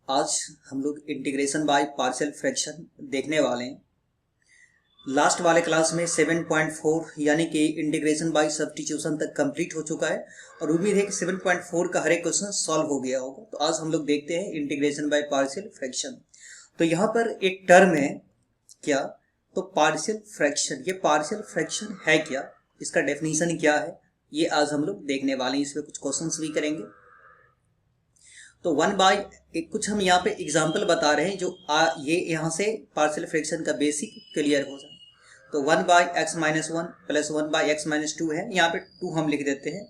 आज हम लोग इंटीग्रेशन बाय पार्शियल फ्रैक्शन देखने वाले हैं। लास्ट वाले क्लास में 7.4 यानी कि इंटीग्रेशन बाय सब्स्टिट्यूशन तक कंप्लीट हो चुका है और उम्मीद है कि 7.4 का हर एक क्वेश्चन सॉल्व हो गया होगा। तो आज हम लोग देखते हैं इंटीग्रेशन बाय पार्शियल फ्रैक्शन। तो यहाँ पर एक टर्म है क्या, तो पार्शियल फ्रैक्शन। ये पार्शियल फ्रैक्शन है क्या, इसका डेफिनेशन क्या है, ये आज हम लोग देखने वाले हैं। इसमें कुछ क्वेश्चंस भी करेंगे। तो वन बाय एक कुछ हम यहाँ पे एग्जाम्पल बता रहे हैं जो ये यहाँ से पार्शियल फ्रैक्शन का बेसिक क्लियर हो जाए। तो 1/x-1 प्लस 1/x-2 है, यहाँ पे 2 हम लिख देते हैं।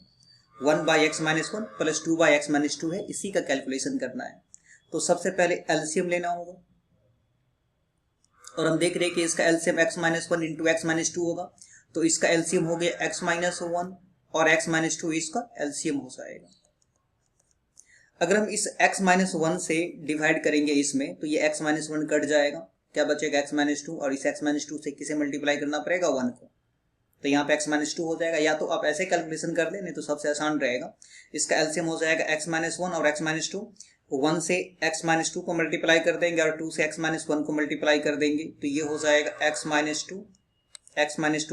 1/x-1 प्लस 2/x-2 है, इसी का कैलकुलेशन करना है। तो सबसे पहले एलसीएम लेना होगा और हम देख रहे हैं कि इसका एलसीएम x-1 इंटू x-2 होगा। तो इसका एलसीएम हो गया x-1 और x-2 इसका एलसीएम हो जाएगा। अगर हम इस x-1 से डिवाइड करेंगे इसमें, तो ये x-1 कट जाएगा, क्या बचेगा x-2, और इस x-2 से किसे मल्टीप्लाई करना पड़ेगा, 1 को। तो यहाँ पे x-2 हो जाएगा, या तो आप ऐसे कैलकुलेशन कर लें, नहीं तो सबसे आसान रहेगा। इसका एलसीएम हो जाएगा x-1 और x-2। 1 से x-2 को मल्टीप्लाई कर देंगे और 2 से x-1 को मल्टीप्लाई कर देंगे, तो ये हो जाएगा x-2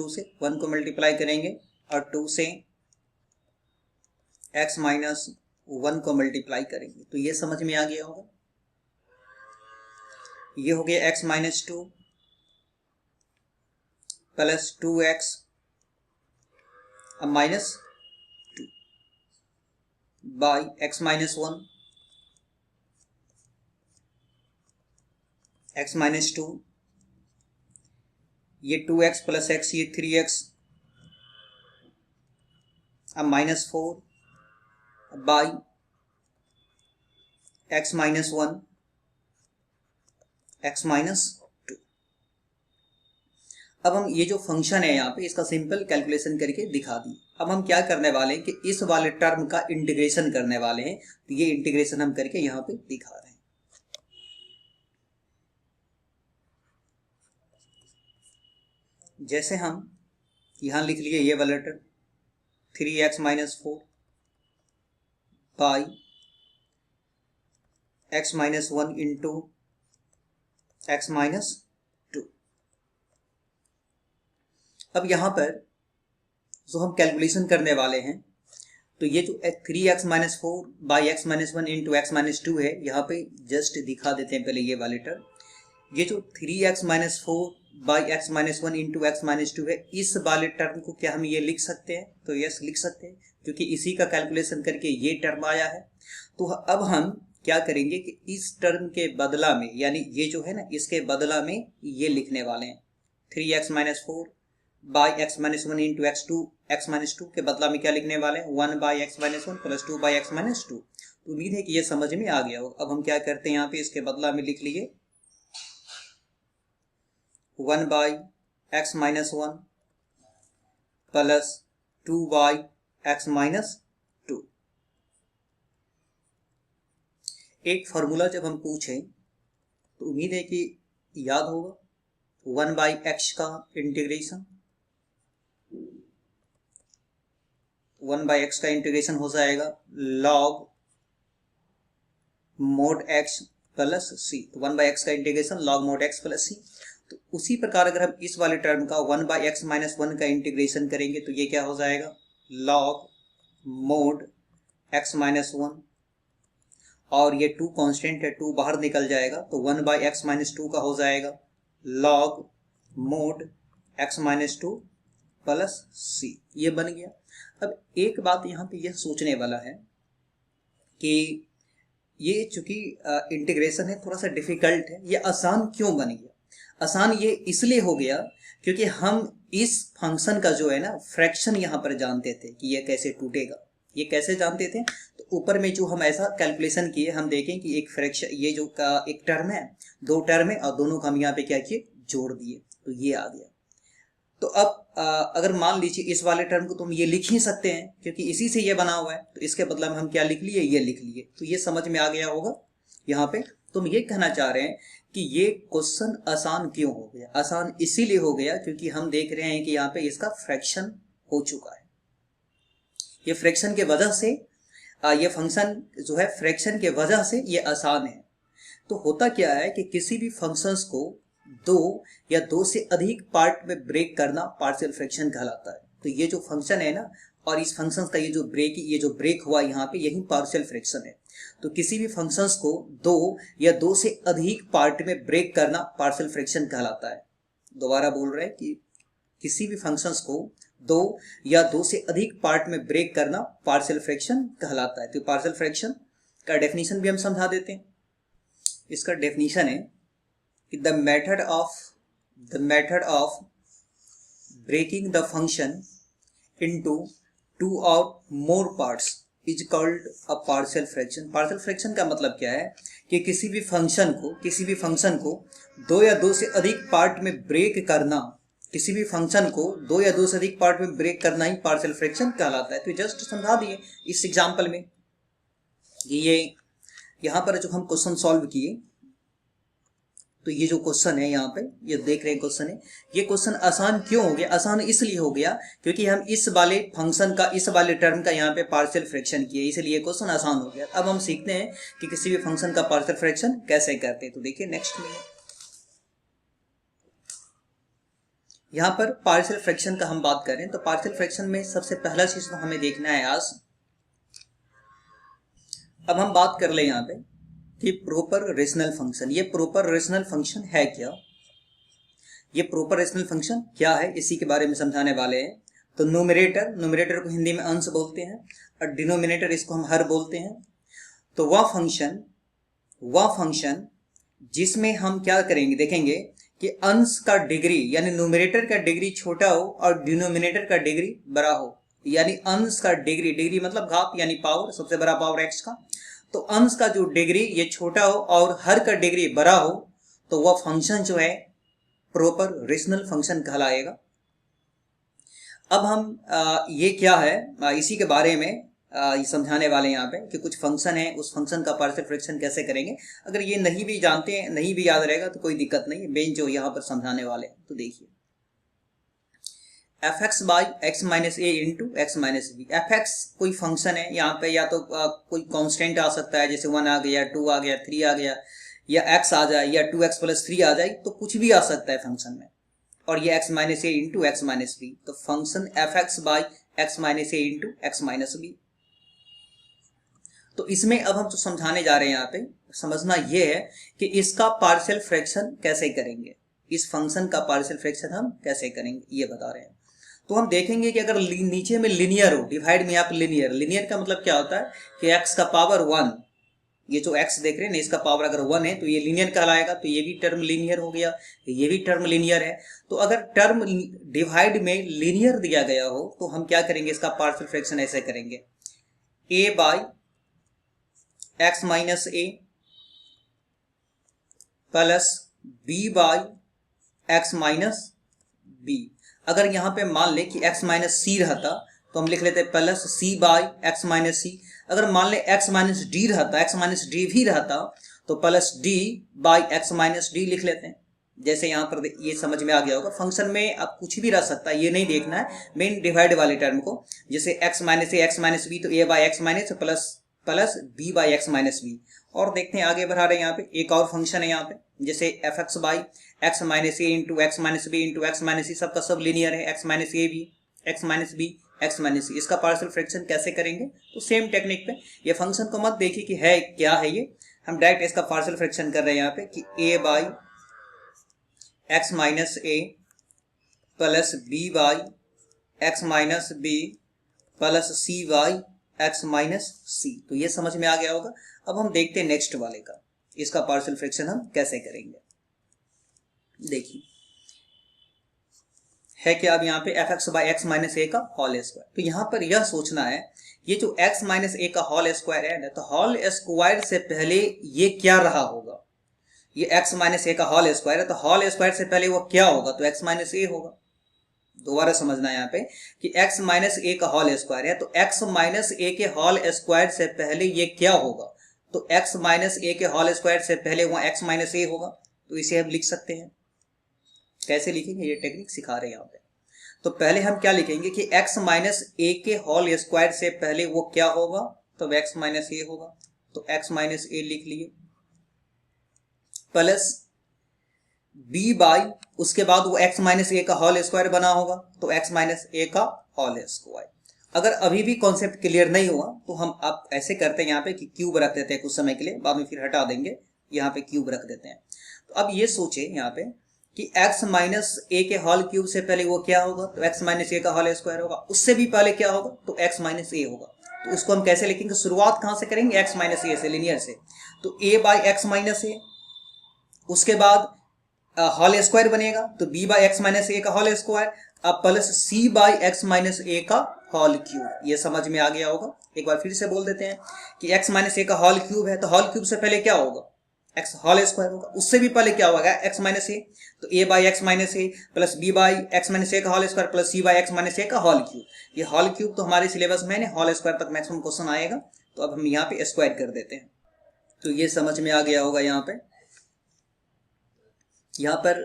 से 1 को मल्टीप्लाई करेंगे और 2 से x-1 को मल्टीप्लाई करेंगे, तो ये समझ में आ गया होगा। ये हो गया x-2 प्लस 2x अब माइनस 2 बाई x-1 x-2, ये 2x प्लस x, ये 3x अब माइनस 4 बाई x-1 x-2। अब हम ये जो फंक्शन है यहाँ पे, इसका सिंपल कैलकुलेशन करके दिखा दी। अब हम क्या करने वाले हैं कि इस वाले टर्म का इंटीग्रेशन करने वाले हैं। तो ये इंटीग्रेशन हम करके यहाँ पे दिखा रहे हैं। जैसे हम यहाँ लिख लिए ये वाला term 3x-4 by x-1 into x-2। अब यहाँ पर जो हम कैलकुलेशन करने वाले हैं, तो ये जो 3x-4 by x-1 into x-2 है, यहाँ पे जस्ट दिखा देते हैं पहले ये वाले टर्म। ये जो 3x-4 by x-1 into x-2 है, इस वाले टर्म को क्या हम ये लिख सकते हैं? तो यस, लिख सकते हैं, क्योंकि इसी का कैलकुलेशन करके ये टर्म आया है। तो अब हम क्या करेंगे कि इस टर्म के बदला में, यानी ये जो है ना, इसके बदला में ये लिखने वाले हैं 3x-4 by x-1 into x-2 के बदला में क्या लिखने वाले हैं, 1/x-1 प्लस 2/x-2। तो उम्मीद है कि ये समझ में आ गया हो। अब हम क्या करते हैं, यहाँ पे इसके बदला में लिख लिए 1/x-1 प्लस 2/x-2। एक फॉर्मूला जब हम पूछें तो उम्मीद है कि याद होगा। 1/x का इंटीग्रेशन, 1/x का इंटीग्रेशन हो जाएगा log mod x plus c। तो 1/x का integration log mod x plus c। तो उसी प्रकार अगर हम इस वाले टर्म का 1/x-1 का इंटीग्रेशन करेंगे, तो ये क्या हो जाएगा, log mod x-1, और ये 2 कांस्टेंट है, 2 बाहर निकल जाएगा, तो 1/x-2 का हो जाएगा log mod x-2 plus c। ये बन गया। अब एक बात यहाँ पे यह सोचने वाला है कि ये चूंकि इंटीग्रेशन है, थोड़ा सा डिफिकल्ट है, ये आसान क्यों बन गया? आसान ये इसलिए हो गया क्योंकि हम इस फंक्शन का जो है ना फ्रैक्शन यहाँ पर जानते थे कि ये कैसे टूटेगा। ये कैसे जानते थे? तो ऊपर में जो हम ऐसा कैलकुलेशन किए, हम देखें कि एक फ्रैक्शन, ये जो का एक टर्म है, 2 टर्म है, और दोनों को हम यहाँ पे क्या किए, जोड़ दिए, तो ये आ गया। तो अब अगर मान लीजिए इस वाले टर्म को तो हम ये लिख ही सकते हैं, क्योंकि इसी से ये बना हुआ है, तो इसके बदला में हम क्या लिख लिए, ये लिख लिए। तो ये समझ में आ गया होगा यहाँ पे। तो हम ये कहना चाह रहे हैं कि ये क्वेश्चन आसान क्यों हो गया। आसान इसीलिए हो गया क्योंकि हम देख रहे हैं कि यहाँ पे इसका फ्रैक्शन हो चुका है। ये फ्रैक्शन के वजह से ये फंक्शन जो है फ्रैक्शन के वजह से ये आसान है। तो होता क्या है कि किसी भी फंक्शंस को दो या दो से अधिक पार्ट में ब्रेक करना पार्शियल फ्रैक्शन कहलाता है। तो ये जो फंक्शन है ना, और इस फंक्शन का ये जो ब्रेक हुआ यहाँ पे, यही पार्शियल फ्रैक्शन है। तो किसी भी फंक्शंस को दो या दो से अधिक पार्ट में ब्रेक करना पार्शियल फ्रैक्शन कहलाता है। दोबारा बोल रहे हैं कि किसी भी फंक्शंस को दो या दो से अधिक पार्ट में ब्रेक करना पार्शियल फ्रैक्शन कहलाता है। तो पार्शियल फ्रैक्शन का डेफिनेशन भी हम समझा देते हैं। इसका डेफिनेशन है कि the method of breaking the function into two और more parts is called a partial fraction. Partial fraction का मतलब क्या है कि किसी भी फंक्शन को दो या दो से अधिक पार्ट में ब्रेक करना, किसी भी फंक्शन को दो या दो से अधिक पार्ट में ब्रेक करना ही पार्शियल फ्रैक्शन कहलाता है। तो जस्ट समझा दिए इस एग्जांपल में। ये यहाँ पर जो हम क्वेश्चन सॉल्व किए, तो ये जो क्वेश्चन है यहाँ पे, ये देख रहे हैं क्वेश्चन है, ये क्वेश्चन आसान क्यों हो गया? आसान इसलिए हो गया क्योंकि हम इस वाले फंक्शन का, इस वाले टर्म का यहाँ पे पार्शियल फ्रैक्शन किए, इसलिए क्वेश्चन आसान हो गया। अब हम सीखते हैं कि किसी भी फंक्शन का पार्शियल फ्रैक्शन कैसे करते हैं। तो देखिए नेक्स्ट में यहाँ पर पार्शियल फ्रैक्शन का हम बात करें, तो पार्शियल फ्रैक्शन में सबसे पहला चीज तो हमें देखना है आज। अब हम बात कर ले यहाँ पे कि प्रॉपर रेशनल फंक्शन, ये प्रॉपर रेशनल फंक्शन है क्या? ये प्रॉपर रेशनल फंक्शन क्या है, इसी के बारे में समझाने वाले हैं। तो न्यूमरेटर को हिंदी में अंश बोलते हैं और डिनोमिनेटर इसको हम हर बोलते हैं। तो वह फंक्शन जिसमें हम क्या करेंगे, देखेंगे कि अंश का डिग्री यानी न्यूमरेटर का डिग्री छोटा हो और डिनोमिनेटर का डिग्री बड़ा हो। यानी अंश का डिग्री मतलब घात यानी पावर, सबसे बड़ा पावर एक्स का। तो अंश का जो डिग्री ये छोटा हो और हर का डिग्री बड़ा हो, तो वह फंक्शन जो है प्रॉपर रेशनल फंक्शन कहलाएगा। अब हम ये क्या है इसी के बारे में ये समझाने वाले यहाँ पे कि कुछ फंक्शन है, उस फंक्शन का पार्शियल फ्रैक्शन कैसे करेंगे। अगर ये नहीं भी जानते हैं, नहीं भी याद रहेगा तो कोई दिक्कत नहीं है, बेन जो यहाँ पर समझाने वाले हैं। तो देखिए fx by x minus A into x minus b. F x कोई फंक्शन है यहाँ पे, या तो कोई कांस्टेंट आ सकता है, जैसे 1 आ गया, 2 आ गया, 3 आ गया, या x आ जाए, या 2x प्लस 3 आ जाए, तो कुछ भी आ सकता है फंक्शन में। और ये एक्स माइनस ए इंटू एक्स माइनस बी, तो function f x by x minus A into x minus B. तो इसमें अब हम जो समझाने जा रहे हैं यहाँ पे, समझना ये है कि इसका पार्शियल फ्रैक्शन कैसे करेंगे, इस फंक्शन का पार्शियल फ्रैक्शन हम कैसे करेंगे ये बता रहे हैं। तो हम देखेंगे कि अगर नीचे में लिनियर हो, डिवाइड में यहाँ पे लिनियर का मतलब क्या होता है कि x का पावर 1, ये जो x देख रहे हैं ना, इसका पावर अगर 1 है तो ये लिनियर कहलाएगा। तो ये भी टर्म लिनियर हो गया, ये भी टर्म लिनियर है। तो अगर टर्म डिवाइड में लिनियर दिया गया हो तो हम क्या करेंगे, इसका पार्शियल फ्रैक्शन ऐसे करेंगे, a by x minus A plus b by x minus b. अगर यहाँ पे मान ले कि x माइनस सी रहता तो हम लिख लेते plus c by x minus C. अगर मान ले x माइनस डी रहता, x माइनस डी भी रहता, तो plus d by x minus D लिख लेते हैं। जैसे यहाँ पर ये समझ में आ गया होगा, फंक्शन में अब कुछ भी रह सकता है, ये नहीं देखना है मेन डिवाइड वाले टर्म को। जैसे x minus a x minus B, तो a by x minus plus b by x minus b. और देखते हैं आगे बढ़ा रहे हैं, यहाँ पे एक और फंक्शन है यहाँ पे, जैसे F x by x minus A into x minus B into x minus C, सबका सब लीनियर है, x minus A B x minus B x minus C. इसका पार्शियल फ्रैक्शन कैसे करेंगे, तो सेम टेक्निक पे। ये फंक्शन को मत देखिए कि है क्या है ये, हम डायरेक्ट इसका पार्शियल फ्रैक्शन कर रहे हैं यहाँ पे कि A by x minus A plus B by x minus B plus C by x minus C. तो ये समझ में आ गया होगा। अब हम देखते हैं नेक्स्ट वाले का, इसका पार्शियल फ्रैक्शन हम कैसे करेंगे। देखिए है क्या, अब यहाँ पे F x by x minus A का होल स्क्वायर। तो यहाँ पर यह सोचना है, ये जो एक्स माइनस ए का होल स्क्वायर है ना, तो होल स्क्वायर से पहले ये क्या रहा होगा, ये एक्स माइनस ए का होल स्क्वायर है, तो होल स्क्वायर से पहले वो क्या होगा, तो एक्स माइनस ए होगा। दोबारा समझना है यहाँ पे कि x माइनस ए का होल स्क्वायर है, तो x माइनस ए के होल स्क्वायर से पहले ये क्या होगा, तो x माइनस ए के होल स्क्वायर से पहले वहाँ x माइनस ए होगा। तो इसे हम लिख सकते हैं, कैसे लिखेंगे ये टेक्निक सिखा रहे हैं यहाँ पे। तो पहले हम क्या लिखेंगे कि x माइनस ए के होल स्क्वायर से पहले वो क्या होगा, तो x माइनस ए होगा। तो x माइनस ए लिख लिए, प्लस बी बाई उसके बाद वो एक्स माइनस ए का होल स्क्वायर बना होगा, तो एक्स माइनस ए का होल स्क्वायर। अगर अभी भी कॉन्सेप्ट क्लियर नहीं हुआ तो हम आप ऐसे करते हैं यहाँ पे कि क्यूब रख देते हैं कुछ समय के लिए, बाद में फिर हटा देंगे, यहाँ पे क्यूब रख देते हैं। तो अब ये सोचे यहाँ पे कि x माइनस ए के होल क्यूब से पहले वो क्या होगा, तो x माइनस ए का होल स्क्वायर होगा। उससे भी पहले क्या होगा, तो x माइनस ए होगा। तो उसको हम कैसे लिखेंगे, शुरुआत कहाँ से करेंगे, x माइनस ए से, लीनियर से। तो a by x minus A, उसके बाद होल स्क्वायर बनेगा, तो b by x minus A का होल स्क्वायर, अब plus c by x minus A का होल क्यूब। ये समझ में आ गया होगा। एक बार फिर से बोल देते हैं कि x माइनस ए का होल क्यूब है, तो होल क्यूब से पहले क्या होगा, x होल स्क्वायर होगा। उससे भी पहले क्या होगा, x माइनस ए, तो a by x minus A plus b by x minus A का whole square plus c by x minus A का होल क्यूब। ये होल क्यूब तो हमारे सिलेबस में है, होल स्क्वायर तक मैक्सिमम क्वेश्चन आएगा, तो अब हम यहाँ पे स्क्वायर कर देते हैं। तो ये समझ में आ गया होगा। यहाँ पर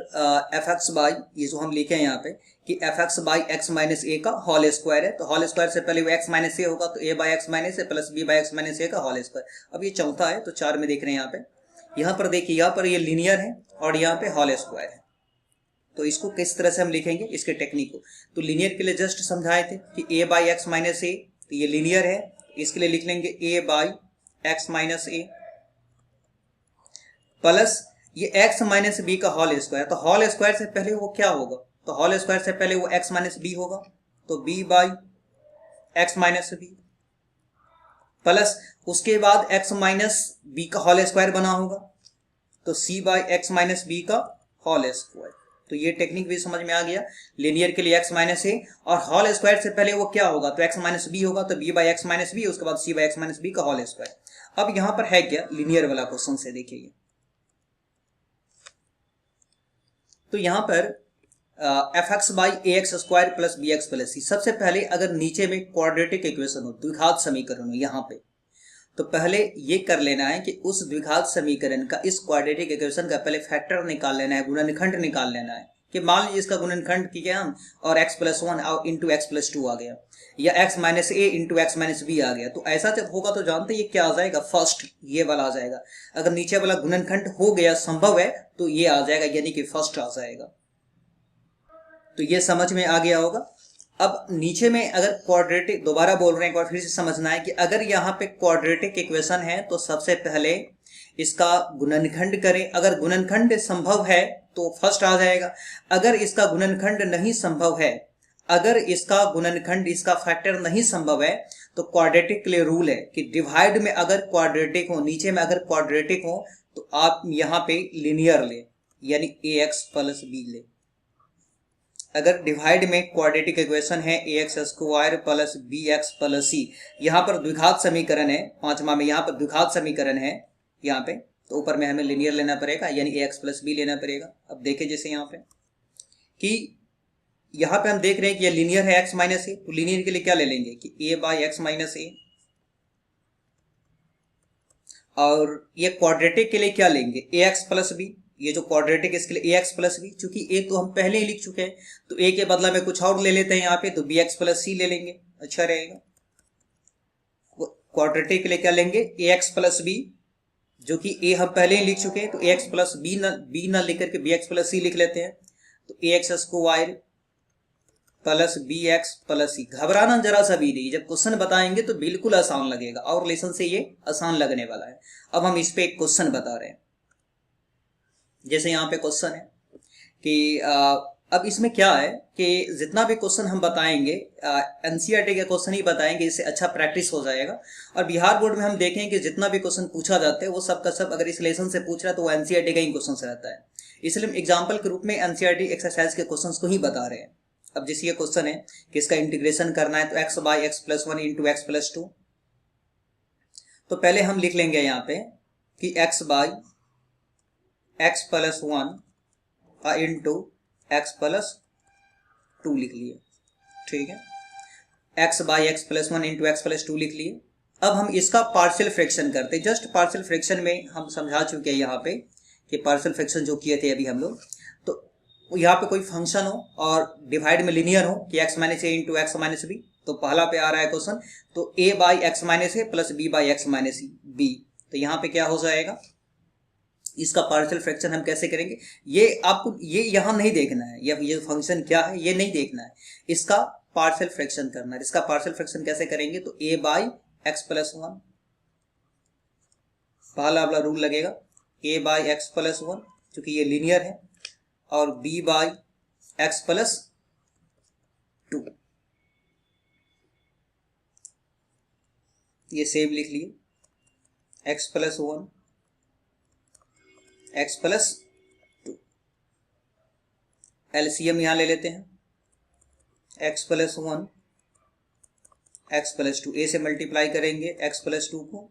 एफ एक्स बाई, ये जो हम लिखे हैं यहाँ पे कि F x by x minus A का होल स्क्वायर है, तो होल स्क्वायर से पहले वो एक्स माइनस ए होगा, तो A by x minus A plus B by x minus A का होल स्क्वायर। अब ये चौथा है, तो 4 में देख रहे हैं यहाँ पे। यहाँ पर देखिए, यहाँ पर ये लीनियर है और यहाँ पे होल स्क्वायर है, तो इसको किस तरह से हम लिखेंगे, इसके टेक्निक को। तो लीनियर के लिए जस्ट समझाए थे कि A by x minus A, तो ये लीनियर है, इसके लिए लिख लेंगे A by x minus A plus ये x माइनस बी का होल स्क्वायर। तो होल स्क्वायर से पहले वो क्या होगा, तो होल स्क्वायर से पहले वो x माइनस बी होगा, तो b by x minus B plus उसके बाद x माइनस बी का होल स्क्वायर बना होगा, तो c by x minus B का होल स्क्वायर। तो ये टेक्निक भी समझ में आ गया। लीनियर के लिए x माइनस ए और होल स्क्वायर से पहले वो क्या होगा, तो x माइनस बी होगा, तो b by x minus b, उसके बाद c by x minus B का होल स्क्वायर। अब यहाँ पर है क्या, लीनियर वाला क्वेश्चन से देखिए। तो यहाँ पर F x by A x square plus B x plus C, सबसे पहले अगर नीचे में क्वाड्रेटिक इक्वेशन हो, द्विघात समीकरण हो यहाँ पे, तो पहले ये कर लेना है कि उस द्विघात समीकरण का, इस क्वाड्रेटिक इक्वेशन का पहले फैक्टर निकाल लेना है, गुणनखंड निकाल लेना है। कि मान लीजिए इसका गुणनखंड किया हम और x प्लस 1 और इंटू एक्स प्लस 2 आ गया, या x माइनस ए इंटू एक्स माइनस बी आ गया। तो ऐसा जब होगा तो जानते ये क्या आ जाएगा, फर्स्ट ये वाला आ जाएगा। अगर नीचे वाला गुणनखंड हो गया, संभव है, तो ये आ जाएगा, यानी कि फर्स्ट आ जाएगा। तो ये समझ में आ गया होगा। अब नीचे में अगर क्वाड्रेटिक, दोबारा बोल रहे हैं, एक बार फिर से समझना है कि अगर यहाँ पे क्वाड्रेटिक इक्वेशन है तो सबसे पहले इसका गुणनखंड करें। अगर गुणनखंड संभव है तो फर्स्ट आ जाएगा। अगर इसका गुणनखंड नहीं संभव है, अगर इसका गुणनखंड, इसका फैक्टर नहीं संभव है, तो क्वाड्रेटिक के लिए रूल है कि डिवाइड में अगर क्वाड्रेटिक हो, नीचे में अगर क्वाड्रेटिक हो, तो आप यहाँ पे लिनियर ले, यानी ए एक्स प्लस बी ले। अगर डिवाइड में क्वाड्रेटिक इक्वेशन है A x square plus B x plus C, यहाँ पर द्विघात समीकरण है, पांचवा में यहाँ पर द्विघात समीकरण है यहाँ पे, तो ऊपर में हमें लिनियर लेना पड़ेगा, यानी ए एक्स प्लस बी लेना पड़ेगा। अब देखें जैसे यहाँ पे कि यहाँ पे हम देख रहे हैं कि ये लिनियर है x माइनस ए, तो लिनियर के लिए क्या ले लेंगे कि a बाई एक्स माइनस ए, और ये क्वाड्रेटिक के लिए क्या लेंगे ए एक्स प्लस बी। ये जो क्वाड्रेटिक इसके लिए ए एक्स प्लस बी, चूंकि ए तो हम पहले ही लिख चुके हैं, तो ए के बदला में कुछ और ले लेते हैं यहाँ पे, तो बी एक्स प्लस सी ले लेंगे, अच्छा रहेगा। क्वाड्रेटिक के लिए क्या लेंगे ए एक्स प्लस बी, जो कि ए हम पहले ही लिख चुके हैं, तो ए एक्स प्लस बी ना लिख करके बी एक्स प्लस सी लिख लेते हैं, तो A x square plus B x plus C. घबराना जरा सा भी नहीं, जब क्वेश्चन बताएंगे तो बिल्कुल आसान लगेगा, और लेसन से ये आसान लगने वाला है। अब हम इस पे एक क्वेश्चन बता रहे हैं। जैसे यहाँ पे क्वेश्चन है कि अब इसमें क्या है कि जितना भी क्वेश्चन हम बताएंगे एनसीईआरटी के क्वेश्चन ही बताएंगे, इससे अच्छा प्रैक्टिस हो जाएगा। और बिहार बोर्ड में हम देखें कि जितना भी क्वेश्चन पूछा जाता है वो सब का सब अगर इस लेसन से पूछ रहा है तो वो एनसीईआरटी का ही क्वेश्चन रहता है, इसलिए हम एग्जाम्पल के रूप में एनसीईआरटी एक्सरसाइज के क्वेश्चन को ही बता रहे हैं। अब जैसे ये क्वेश्चन है कि इसका इंटीग्रेशन करना है, तो x by x plus 1 into x plus 2। तो पहले हम लिख लेंगे यहाँ पे कि x by x plus 1 into x plus 2 लिख लिए, ठीक है। X by x plus 1 into x plus 2 लिख लिए। अब हम इसका पार्शियल फ्रैक्शन करते हैं। जस्ट पार्शियल फ्रैक्शन में हम समझा चुके हैं यहाँ पे कि पार्शियल फ्रैक्शन जो किए थे अभी हम लोग, तो यहाँ पे कोई फंक्शन हो और डिवाइड में लिनियर हो कि एक्स माइनस ए इंटू एक्स माइनस बी, तो पहला पे आ रहा है क्वेश्चन, तो A by x minus A plus B by x minus B. तो यहाँ पे क्या हो जाएगा, इसका पार्शियल फ्रैक्शन हम कैसे करेंगे, ये आपको ये यहाँ नहीं देखना है, ये फंक्शन क्या है ये नहीं देखना है, इसका पार्शियल फ्रैक्शन करना है। इसका पार्शियल फ्रैक्शन कैसे करेंगे, तो a by x plus one, पहला वाला रूल लगेगा, a by x plus one चूंकि ये लीनियर है, और b by x plus two, ये सेम लिख लिए, x plus one x plus two, LCM यहां ले लेते हैं, x plus one x plus two, A से मल्टीप्लाई करेंगे एक्स प्लस टू को,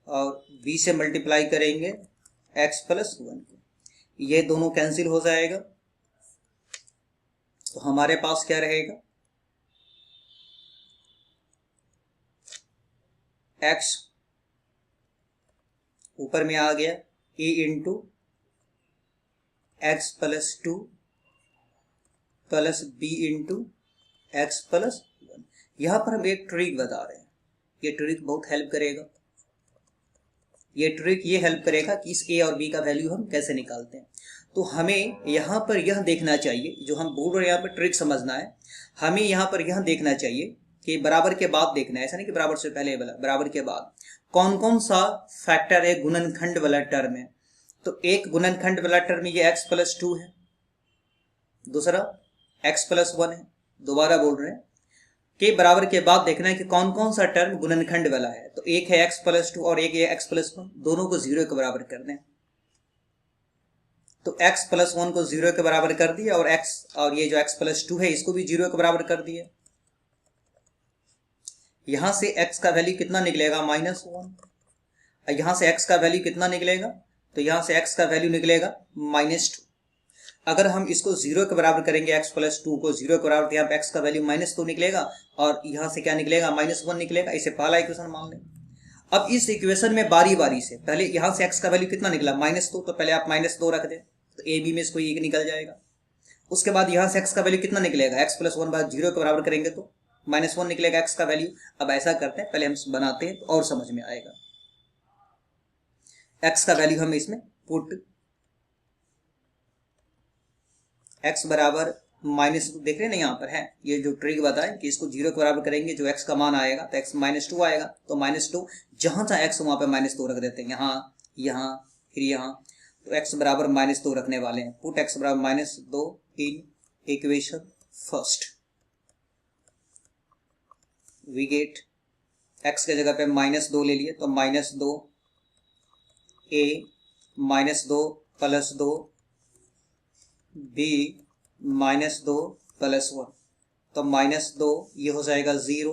और बी से मल्टीप्लाई करेंगे एक्स प्लस वन को, ये दोनों कैंसिल हो जाएगा, तो हमारे पास क्या रहेगा, एक्स ऊपर में आ गया a into x plus two plus b into x plus one. यहां पर हम एक ट्रिक बता रहे हैं, ये ट्रिक बहुत हेल्प करेगा, ये ट्रिक ये हेल्प करेगा कि इस ए और बी का वैल्यू हम कैसे निकालते हैं। तो हमें यहाँ पर यह देखना चाहिए, जो हम बोल रहे हैं यहाँ पर ट्रिक समझना है, हमें यहाँ पर यह देखना चाहिए कि बराबर के बाद देखना है, ऐसा नहीं कि बराबर से पहले वाला, बराबर के बाद कौन कौन सा फैक्टर है गुणनखंड वाला टर्म है। तो एक गुणनखंड वाला टर्म ये एक्स प्लस टू है, दूसरा एक्स प्लस वन है, दोबारा बोल रहे हैं कि बराबर के बाद देखना है कि कौन कौन सा टर्म गुणनखंड वाला है। तो एक है एक्स प्लस टू और एक है एक्स प्लस वन, दोनों को जीरो के बराबर कर दें। तो एक्स प्लस वन को जीरो के बराबर कर दिया, और ये जो एक्स प्लस टू है इसको भी जीरो के बराबर कर दिया। यहां से x का वैल्यू कितना निकलेगा, माइनस वन। यहां से x का वैल्यू कितना निकलेगा, तो यहां से x का वैल्यू निकलेगा माइनस टू। अगर हम इसको जीरो के बराबर करेंगे, x प्लस टू को जीरो के बराबर, तो यहाँ पे x का वैल्यू माइनस टू निकलेगा, और यहाँ से क्या निकलेगा, माइनस वन निकलेगा। इसे पहला इक्वेशन मान लें। अब इस इक्वेशन में बारी बारी से पहले यहाँ से x का वैल्यू कितना निकला, माइनस टू, तो पहले आप माइनस दो रख दें, तो ए बी में इसको एक निकल जाएगा। उसके बाद यहाँ से x का वैल्यू कितना निकलेगा, x plus one bar zero के बराबर करेंगे तो माइनस वन निकलेगा x का वैल्यू। अब ऐसा करते हैं, पहले हम बनाते हैं तो और समझ में आएगा। x का वैल्यू हम इसमें पुट x बराबर माइनस टू, देख रहे हैं ना यहाँ पर है, ये जो ट्रिक बताए कि इसको जीरो के बराबर करेंगे, जो x का मान आएगा तो x माइनस टू आएगा, तो माइनस टू जहां जहां x वहां पे माइनस टू रख देते हैं, यहाँ यहाँ फिर यहाँ, तो x बराबर माइनस टू रखने वाले हैं। पुट x बराबर माइनस दो in equation first, we get x के जगह पे माइनस दो ले लिए, तो माइनस दो a माइनस दो प्लस दो b माइनस दो प्लस वन, तो माइनस दो ये हो जाएगा जीरो,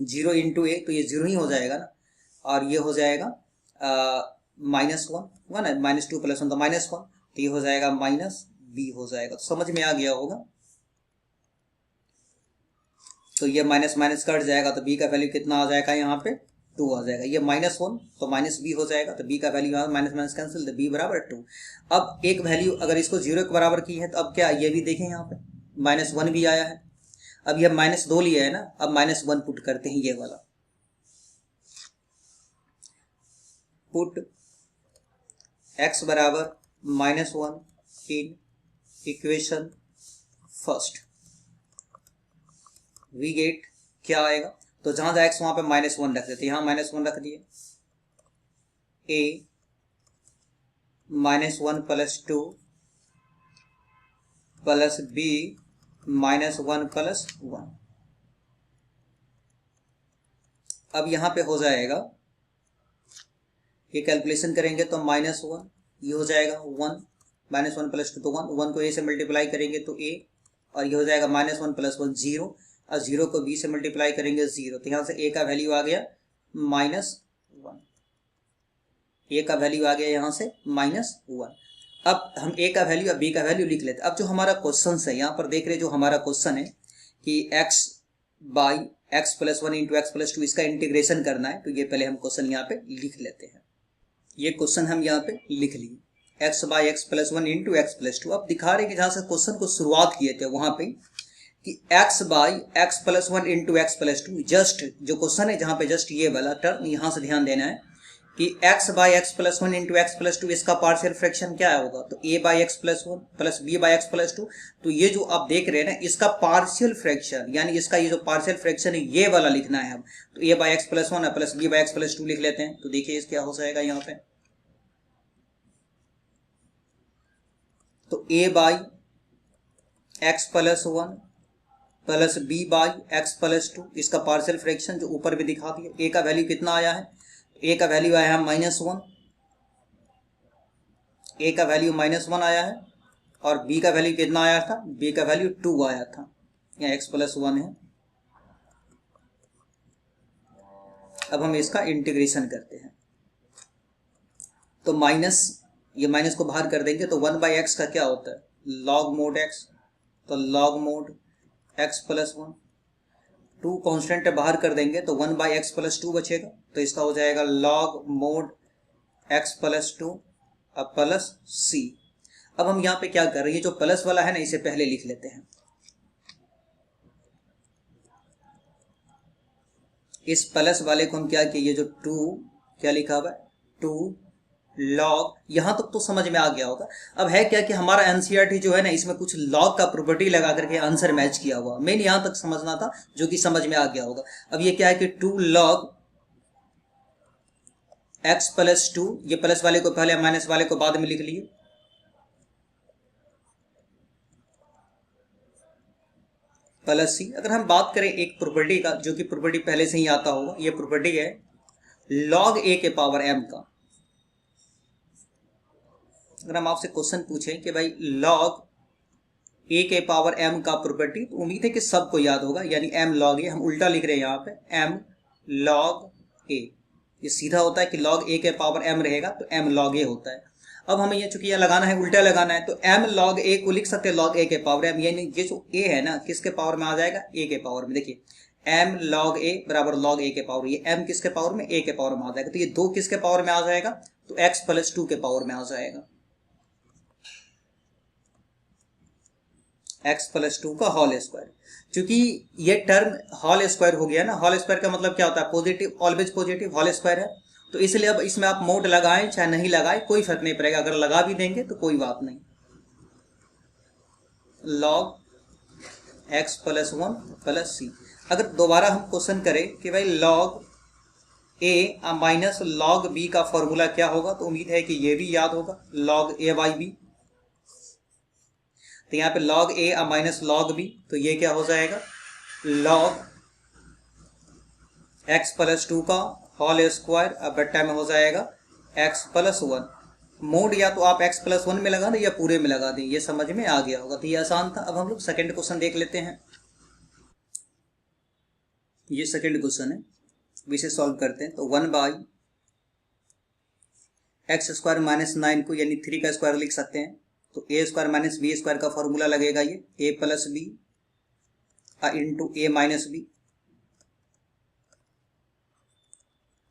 जीरो इंटू ए, तो ये जीरो ही हो जाएगा ना, और ये हो जाएगा माइनस वन, वन है, माइनस टू प्लस वन तो माइनस वन, तो ये हो जाएगा माइनस बी हो जाएगा। तो समझ में आ गया होगा। तो ये माइनस माइनस कट जाएगा, तो b का वैल्यू कितना आ जाएगा, यहाँ पे टू आ जाएगा। ये माइनस वन तो माइनस बी हो जाएगा, तो b का वैल्यू यहाँ माइनस माइनस कैंसिल, तो b बराबर टू। अब एक वैल्यू अगर इसको जीरो के बराबर की है, तो अब क्या, ये भी देखें यहाँ पे माइनस वन भी आया है। अब ये माइनस दो लिया है ना, अब माइनस वन पुट करते हैं, ये वाला पुट x बराबर minus one in equation first, we get क्या आएगा, तो जहां जहां x वहां पे माइनस वन रख देते, यहां माइनस वन रख दिए, a minus one plus two plus b minus one plus one. अब यहां पे हो जाएगा, ये कैलकुलेशन करेंगे तो माइनस वन, ये हो जाएगा one, minus one plus two तो वन, वन को a से मल्टीप्लाई करेंगे तो a, और ये हो जाएगा minus one plus one zero, और जीरो को b से मल्टीप्लाई करेंगे जीरो, तो यहाँ से a का वैल्यू आ गया माइनस वन, a का वैल्यू आ गया यहाँ से माइनस वन। अब हम a का वैल्यू और b का वैल्यू लिख लेते हैं। अब जो हमारा क्वेश्चन है, यहाँ पर देख रहे जो हमारा क्वेश्चन है कि x by x plus one into x plus two, इसका इंटीग्रेशन करना है, तो ये पहले हम क्वेश्चन यहाँ पे लिख लेते हैं। ये क्वेश्चन हम यहाँ पे लिख लिए, x by x plus one into x plus to. अब दिखा रहे कि जहाँ से क्वेश्चन को शुरुआत किए थे वहां पे कि x by x plus one into x plus to, just जो क्वेश्चन है जहां पे जस्ट ये वाला टर्म, यहां से ध्यान देना है कि x by x plus one into x plus two इसका पार्शियल फ्रैक्शन क्या होगा, तो a by x plus one plus B by x plus two. तो ये जो आप देख रहे हैं ना इसका पार्शियल फ्रैक्शन, यानी इसका ये जो पार्शियल फ्रैक्शन है ये वाला लिखना है हम। तो a by x plus one plus B by x plus two लिख लेते हैं। तो देखिए इस क्या हो जाएगा यहाँ पे, तो a by x plus one plus B by x plus two इसका पार्शियल फ्रैक्शन जो ऊपर भी दिखा दिया। a का वैल्यू कितना आया है, a का वैल्यू आया है -1, a का वैल्यू -1 आया है, और b का वैल्यू कितना आया था, b का वैल्यू 2 आया था, यहाँ x प्लस 1 है। अब हम इसका इंटीग्रेशन करते हैं, तो माइनस, ये माइनस को बाहर कर देंगे तो 1 बाई एक्स का क्या होता है, लॉग मोड x, तो log mode x plus 1, 2 constant बाहर कर देंगे तो 1 बाई एक्स प्लस 2 बचेगा, तो इसका हो जाएगा लॉग मोड x प्लस 2 अब प्लस c। अब हम यहाँ पे क्या कर रहे हैं, जो प्लस वाला है ना इसे पहले लिख लेते हैं। इस प्लस वाले को हम क्या किए, जो 2 क्या लिखा हुआ है 2 लॉग, यहां तक तो समझ में आ गया होगा। अब है क्या कि हमारा एनसीईआरटी जो है ना इसमें कुछ लॉग का प्रॉपर्टी लगा करके आंसर मैच किया हुआ, मेन यहां तक समझना था जो कि समझ में आ गया होगा। अब ये क्या है कि 2 लॉग x प्लस 2, ये प्लस वाले को पहले माइनस वाले को बाद में लिख लिए, प्लस c। अगर हम बात करें एक प्रॉपर्टी का जो कि प्रॉपर्टी पहले से ही आता होगा, ये प्रॉपर्टी है log a के पावर m का। अगर हम आपसे क्वेश्चन पूछें कि भाई log a के पावर m का प्रॉपर्टी, तो उम्मीद है कि सबको याद होगा, यानी m log a, हम उल्टा लिख रहे हैं यहाँ पे m log a। ये सीधा होता है कि log a के पावर m रहेगा तो m log a होता है। अब हमें ये चूंकि यह लगाना है, उल्टा लगाना है, तो m log a को लिख सकते हैं log a के पावर m, यानी ये जो a है ना किसके पावर में आ जाएगा, a के पावर में। देखिए m log a बराबर log a के पावर, ये m किसके पावर में, a के पावर में आ जाएगा, तो ये 2 किसके पावर में आ जाएगा, तो x प्लस 2 के पावर में आ जाएगा, x प्लस 2 का होल स्क्वायर। क्योंकि ये टर्म होल स्क्वायर हो गया ना, होल स्क्वायर का मतलब क्या होता है, positive, always positive, whole square है, तो इसलिए अब इसमें आप मोड लगाएं चाहे नहीं लगाएं कोई फर्क नहीं पड़ेगा, अगर लगा भी देंगे तो कोई बात नहीं। log x plus 1 plus c। अगर दोबारा हम क्वेश्चन करें कि भाई log a minus log b का फॉर्मूला क्या होगा, तो उम्मीद है कि ये भी याद होगा, log a बाई बी। तो यहाँ पे log a minus log b, तो ये क्या हो जाएगा, log x प्लस 2 का होल स्क्वायर, अब बट्टा में हो जाएगा x प्लस 1। मोड या तो आप x प्लस 1 में लगा दें या पूरे में लगा दें, ये समझ में आ गया होगा, तो ये आसान था। अब हम लोग सेकेंड क्वेश्चन देख लेते हैं। ये सेकेंड क्वेश्चन है, इसे सॉल्व करते हैं। तो 1 बाई एक्स स्क्वायर माइनस 9 को यानी 3 का स्क्वायर लिख सकते हैं, तो ए स्क्वायर माइनस बी स्क्वायर का फॉर्मूला लगेगा ये ए प्लस बी इंटू ए माइनस बी।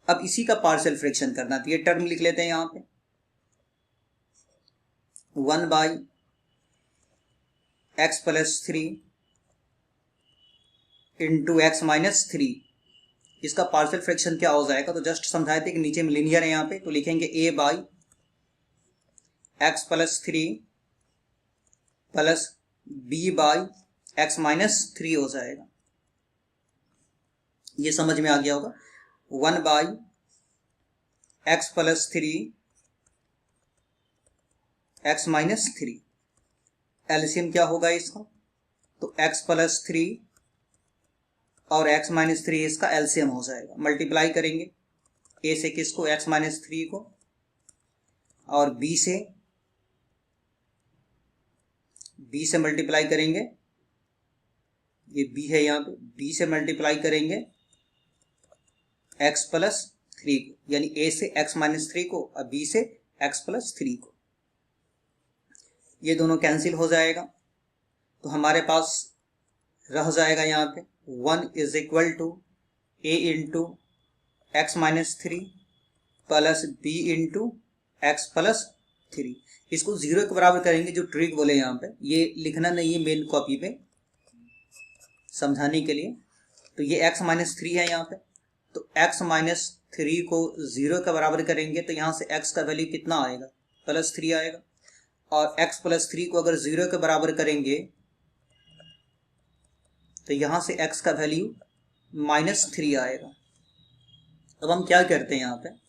अब इसी का पार्शियल फ्रैक्शन करना, तो ये टर्म लिख लेते हैं यहां पे 1 by x plus 3 into x minus 3, इसका पार्शियल फ्रैक्शन क्या हो जाएगा, तो जस्ट समझाए थे कि नीचे में लीनियर है यहाँ पे, तो लिखेंगे a by x plus 3 plus B by x minus 3 हो जाएगा। ये समझ में आ गया होगा। 1 by x plus 3 x minus 3, LCM क्या होगा इसका, तो एक्स प्लस 3 और x माइनस 3 इसका एलसीएम हो जाएगा। मल्टीप्लाई करेंगे a से किसको, x माइनस 3 को, और b से मल्टीप्लाई करेंगे, ये b है यहाँ पे, b से मल्टीप्लाई करेंगे x प्लस 3 को, यानी a से x माइनस 3 को और b से x प्लस 3 को, ये दोनों कैंसिल हो जाएगा, तो हमारे पास रह जाएगा यहाँ पे 1 is equal to a into x minus 3 plus b into x plus 3। इसको 0 के बराबर करेंगे, जो ट्रिक बोले यहाँ पे, ये लिखना नहीं है मेन कॉपी पे समझाने के लिए। तो ये x माइनस 3 है यहाँ पे, तो x माइनस 3 को 0 के बराबर करेंगे तो यहाँ से x का वैल्यू कितना आएगा, +3 आएगा। और x प्लस 3 को अगर 0 के बराबर करेंगे तो यहाँ से x का वैल्यू -3 आएगा। अब हम क्या करते हैं,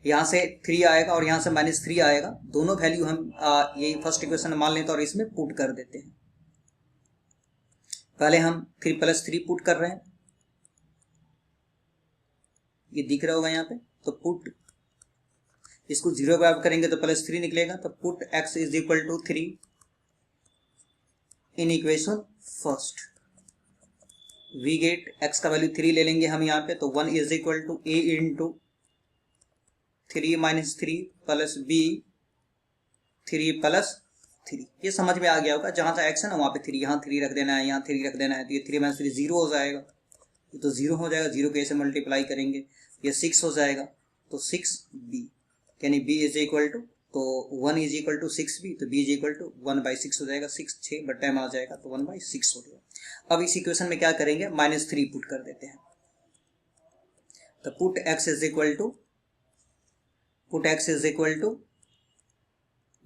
यहाँ से 3 आएगा और यहाँ से -3 आएगा, दोनों वैल्यू हम ये फर्स्ट इक्वेशन मान लेते हैं और इसमें पुट कर देते हैं। पहले हम 3 + 3 पुट कर रहे हैं, ये दिख रहा होगा यहाँ पे। तो पुट इसको 0 पे आप करेंगे तो +3 निकलेगा। तो put x = 3 in equation first, we get x का वैल्यू 3 ले लेंगे हम यहाँ पे। तो 1 = a × 3 - 3 + b 3 + 3। ये समझ में आ गया होगा, जहां सा x है ना वहां पे 3, यहाँ 3 रख देना है, यहाँ 3 रख देना है। तो ये 3 - 3 0 हो जाएगा, ये तो 0 हो जाएगा। 0 के ऐसे मल्टीप्लाई करेंगे ये 6 हो जाएगा। तो 6b यानी b = तो 1 = 6b, तो b = 1/6 हो जाएगा। 6 6 बटे में आ जाएगा तो 1/6 हो गया। अब इस इक्वेशन में क्या करेंगे, -3 पुट कर देते हैं। तो पुट x =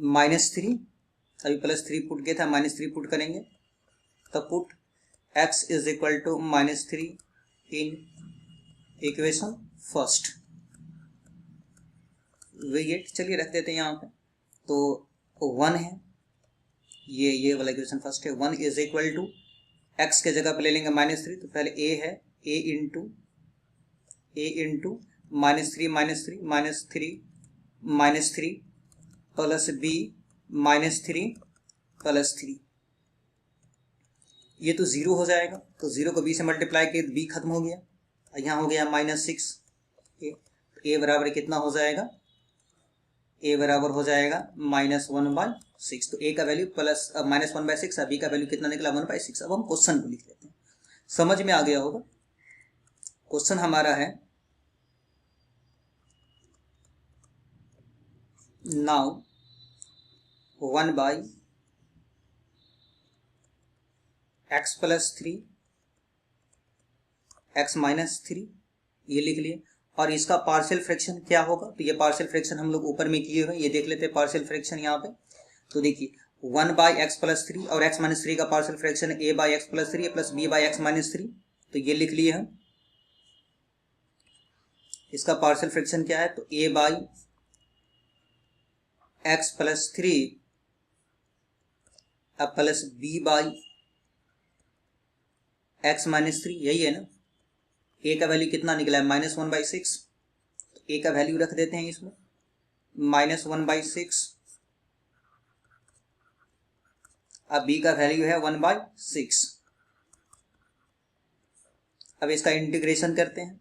-3, अभी +3 पुट किया था, -3 पुट करेंगे। तो put x = -3 in equation first, we get, चलिए रख देते हैं यहाँ पे। तो 1 है, ये वाला इक्वेशन फर्स्ट है। 1 = x के जगह पे ले लेंगे -3, तो पहले a है, a × -3 -3 प्लस b -3 + 3, ये तो 0 हो जाएगा। तो 0 को b से मल्टीप्लाई किए b खत्म हो गया, यहाँ हो गया -6। a बराबर कितना हो जाएगा, a बराबर हो जाएगा -1/6। तो a का वैल्यू -1/6 है, b का वैल्यू कितना निकला, 1/6। अब हम क्वेश्चन को लिख लेते हैं, समझ में आ गया होगा। क्वेश्चन हमारा है, नाउ 1/x + 3 x - 3 ये लिख लिए। और इसका पार्शियल फ्रैक्शन क्या होगा, तो ये पार्शियल फ्रैक्शन हम लोग ऊपर में किए हुए, ये देख लेते हैं पार्शियल फ्रैक्शन यहाँ पे। तो देखिए 1/x + 3 और x - 3 का partial fraction a/x + 3 plus b/x - 3, तो ये लिख लिए हम। इसका पार्शियल फ्रैक्शन क्या है, तो a/x + 3 अब प्लस b/x - 3, यही है ना। a का वैल्यू कितना निकला है, -1/6, तो a का वैल्यू रख देते हैं इसमें, -1/6। अब b का वैल्यू है 1/6। अब इसका इंटीग्रेशन करते हैं,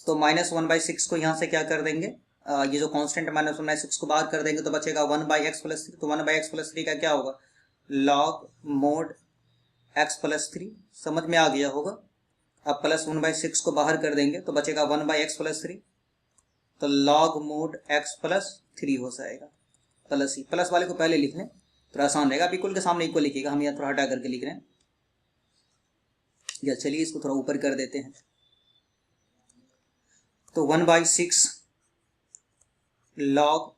तो -1/6 को यहाँ से क्या कर देंगे, ये जो कांस्टेंट -1/6 को बाहर कर देंगे तो बचेगा 1/x + 3। तो 1/x + 3 का क्या होगा, log mod x + 3, समझ में आ गया होगा। अब +1/6 को बाहर कर देंगे तो बचेगा 1/x + 3, तो log mod x + 3 हो जाएगा। प्लस ही प्लस वाले को पहले लिख लें, थोड़ा आसान रहेगा। इक्वल के सामने इक्वल लिखिएगा, हम यहाँ थोड़ा हटा करके लिख रहे हैं। या चलिए इसको थोड़ा ऊपर कर देते हैं। तो 1/6 log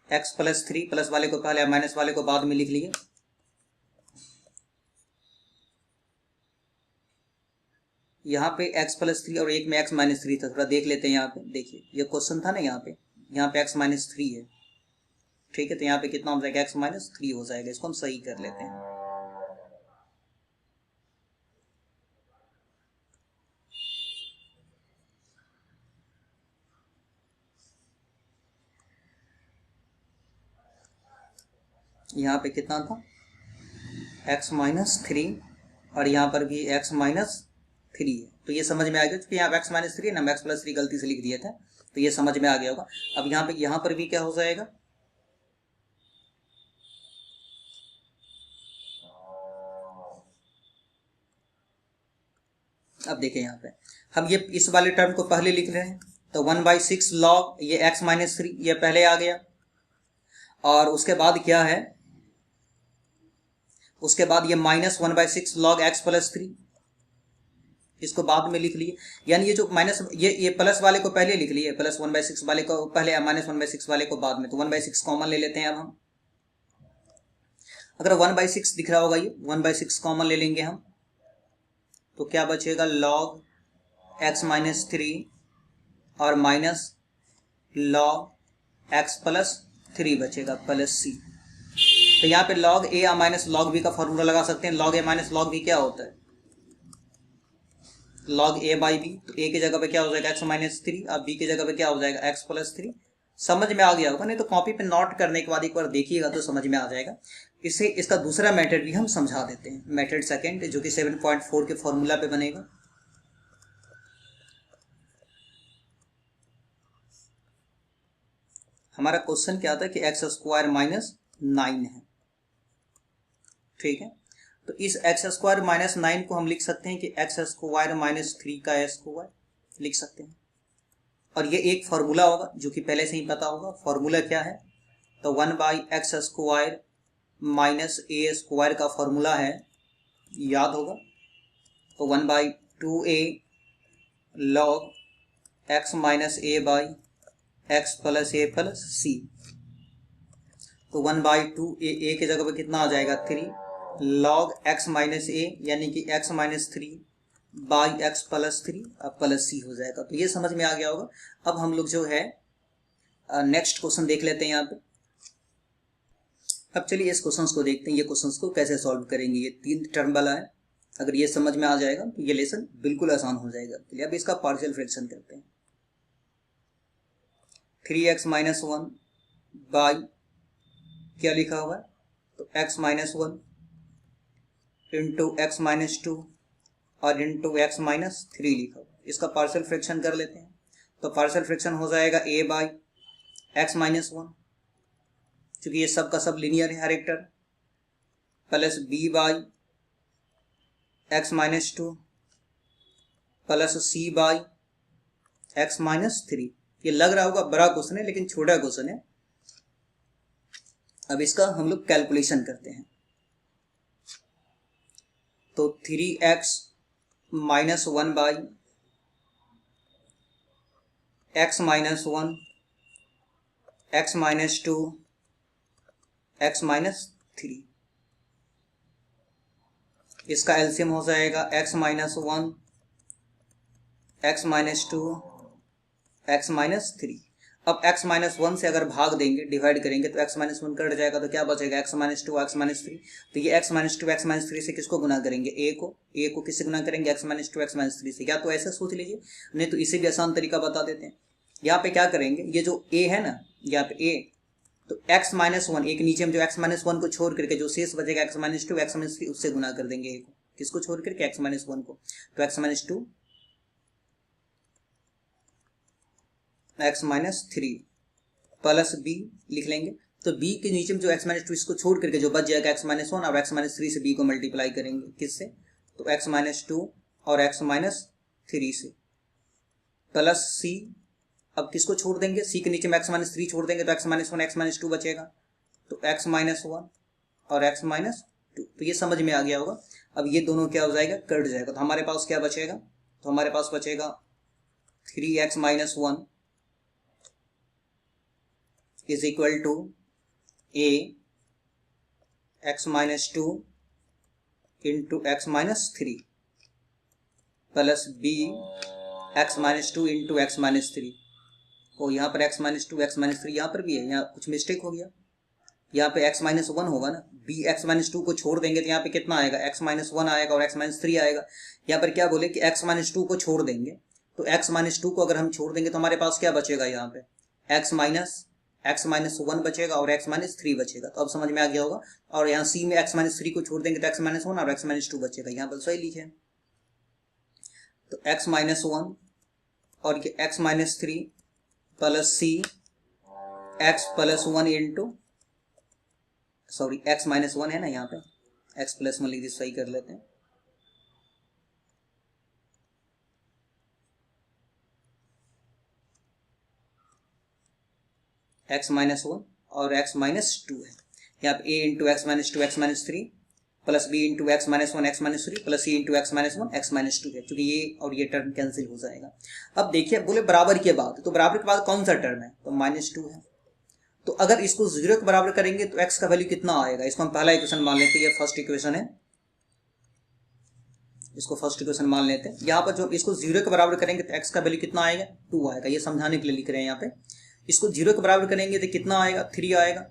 x + 3, प्लस वाले को पहले माइनस वाले को बाद में लिख लिए। यहाँ पे x + 3 और एक में x - 3 था, थोड़ा देख लेते हैं। यहाँ पे देखिए ये क्वेश्चन था ना, यहाँ पे x - 3 है, ठीक है। तो यहाँ पे कितना हो जाएगा, x - 3 हो जाएगा। इसको हम सही कर लेते हैं। यहाँ पे कितना था, x - 3 और यहाँ पर भी x - 3 है। तो ये समझ में आ गया, क्योंकि यहाँ x - 3 है ना, x + 3 गलती से लिख दिया था, तो ये समझ में आ गया होगा। अब यहाँ पर भी क्या हो जाएगा, अब देखें यहाँ पे हम ये इस वाले टर्म को पहले लिख रहे हैं। तो 1/6 log ये x - 3 ये पहले आ गया, और उसके बाद क्या है, उसके बाद ये -1/6 log x प्लस 3, इसको बाद में लिख लिए। यानी ये जो माइनस ये प्लस वाले को पहले लिख लिए, प्लस 1/6 वाले को पहले, -1/6 वाले को बाद में। तो 1/6 कॉमन ले लेते हैं अब हम। अगर 1/6 दिख रहा होगा, ये 1/6 कॉमन ले लेंगे हम, तो क्या बचेगा, log x माइनस 3 और माइनस log x प्लस 3 बचेगा प्लस c। तो यहाँ पे log a या माइनस log b का फॉर्मूला लगा सकते हैं। log a minus log b क्या होता है, log a बाई बी। तो a की जगह पे क्या हो जाएगा, x माइनस 3, अब b की जगह पे क्या हो जाएगा, x प्लस 3। समझ में आ गया होगा, नहीं तो कॉपी पे नोट करने के बाद एक बार देखिएगा तो समझ में आ जाएगा। इसे इसका दूसरा मेथड भी हम समझा देते हैं, मेथड सेकंड, जो कि 7.4 के फॉर्मूला पे बनेगा। हमारा क्वेश्चन क्या था कि एक्स स्क्वायर माइनस 9 है, ठीक है। तो इस एक्स स्क्वायर माइनस 9 को हम लिख सकते हैं कि एक्स स्क्वायर माइनस 3 का स्क्वायर लिख सकते हैं। और ये एक फार्मूला होगा जो कि पहले से ही पता होगा। फार्मूला क्या है, तो 1/x square minus a square का फार्मूला है, याद होगा। तो 1/2a log x minus a by x plus a plus c। तो 1/2a, a की जगह पे कितना आ जाएगा 3 log x माइनस a, यानी कि x minus 3 by x plus 3 अब प्लस c हो जाएगा। तो ये समझ में आ गया होगा। अब हम लोग जो है नेक्स्ट क्वेश्चन देख लेते हैं यहाँ पे। अब चलिए इस क्वेश्चन को देखते हैं, ये क्वेश्चन को कैसे सॉल्व करेंगे। ये 3 टर्म वाला है, अगर ये समझ में आ जाएगा तो ये लेसन बिल्कुल आसान हो जाएगा। चलिए अब इसका पार्शियल फ्रैक्शन करते हैं। 3x माइनस 1 बाई क्या लिखा हुआ है, तो x minus 1 into x minus 2 और इंटू एक्स माइनस 3 लिखा हुआ। इसका पार्शियल फ्रैक्शन कर लेते हैं। तो पार्शियल फ्रैक्शन हो जाएगा a बाई एक्स माइनस 1, क्योंकि ये सब का सब लीनियर है हर एक term, plus b by x minus 2 plus c by x minus 3। ये लग रहा होगा बड़ा क्वेश्चन है, लेकिन छोटा क्वेश्चन है। अब इसका हम लोग कैलकुलेशन करते हैं। तो 3x minus 1 by x minus 1 x minus 2 x minus 3, इसका एलसीएम हो जाएगा x minus 1 x minus 2 x minus 3। अब x माइनस 1 से अगर भाग देंगे, डिवाइड करेंगे, तो x माइनस 1 कट जाएगा, तो क्या बचेगा x माइनस 2 एक्स माइनस 3। तो ये x माइनस 2 एक्स माइनस 3 से किसको गुना करेंगे, a को किससे गुना करेंगे, x माइनस 2 एक्स माइनस 3 से। या तो ऐसा सोच लीजिए, नहीं तो इसे भी आसान तरीका बता देते हैं। यहाँ पे क्या करेंगे, ये जो a है ना, यहाँ पे a, तो x माइनस 1, एक नीचे में जो x माइनस 1 को छोड़ करके जो शेष बचेगा x माइनस 2 एक्स माइनस 3, उससे गुना कर देंगे a को। किसको छोड़ करके, x माइनस 1 को। तो x minus 2 x minus 3 plus b लिख लेंगे। तो b के नीचे में जो x माइनस 2 इसको छोड़ करके जो बच जाएगा x माइनस 1, और x माइनस 3 से b को मल्टीप्लाई करेंगे किससे, तो x माइनस 2 और x माइनस 3 से, प्लस c। अब किसको छोड़ देंगे, c के नीचे में x माइनस 3 छोड़ देंगे, तो x माइनस 1 एक्स माइनस 2 बचेगा। तो x माइनस 1 और x माइनस 2, तो ये समझ में आ गया होगा। अब ये दोनों क्या हो जाएगा, कट जाएगा। तो हमारे पास क्या बचेगा, तो हमारे पास बचेगा 3x minus 1 is equal to a x minus 2 into x minus 3 plus b x minus 2 into x minus 3। और यहाँ पर x माइनस 2 एक्स माइनस 3 यहाँ पर भी है, यहाँ कुछ मिस्टेक हो गया, यहाँ पे x माइनस 1 होगा ना, b x माइनस 2 को छोड़ देंगे तो यहाँ पे कितना आएगा, x माइनस 1 आएगा और x माइनस 3 आएगा। यहाँ पर क्या बोले कि x माइनस 2 को छोड़ देंगे, तो x माइनस 2 को अगर हम छोड़ देंगे तो हमारे पास क्या बचेगा, यहाँ पे x माइनस 1 बचेगा और x माइनस 3 बचेगा। तो अब समझ में आ गया होगा। और यहाँ c में x माइनस 3 को छोड़ देंगे तो x माइनस 1 और x माइनस 2 बचेगा, यहाँ पर सही लिखे। तो x माइनस 1 और ये x minus 3 plus c x plus 1 into, sorry x minus 1 है ना, यहाँ पे x प्लस 1 लिख, सही कर लेते हैं। x माइनस 1 और x माइनस 2 है, यहाँ पे a into x minus 2 x minus 3 plus b into x minus one x minus three plus c into x minus one x minus two है, क्योंकि ये और ये टर्म कैंसिल हो जाएगा। अब देखिए बोले बराबर के बाद, तो बराबर के बाद कौन सा टर्म है, तो माइनस टू है। तो अगर इसको जीरो के बराबर करेंगे तो एक्स का वैल्यू कितना आएगा, इसको हम पहला इक्वेशन मान लेते हैं, ये फर्स्ट इक्वेशन है, इसको फर्स्ट इक्वेशन मान लेते हैं। यहाँ पर जो इसको जीरो के बराबर करेंगे तो एक्स का वैल्यू कितना आएगा, 2 आएगा। ये समझाने के लिए लिख रहे हैं यहाँ पे। इसको जीरो के बराबर करेंगे तो कितना आएगा, 3 आएगा,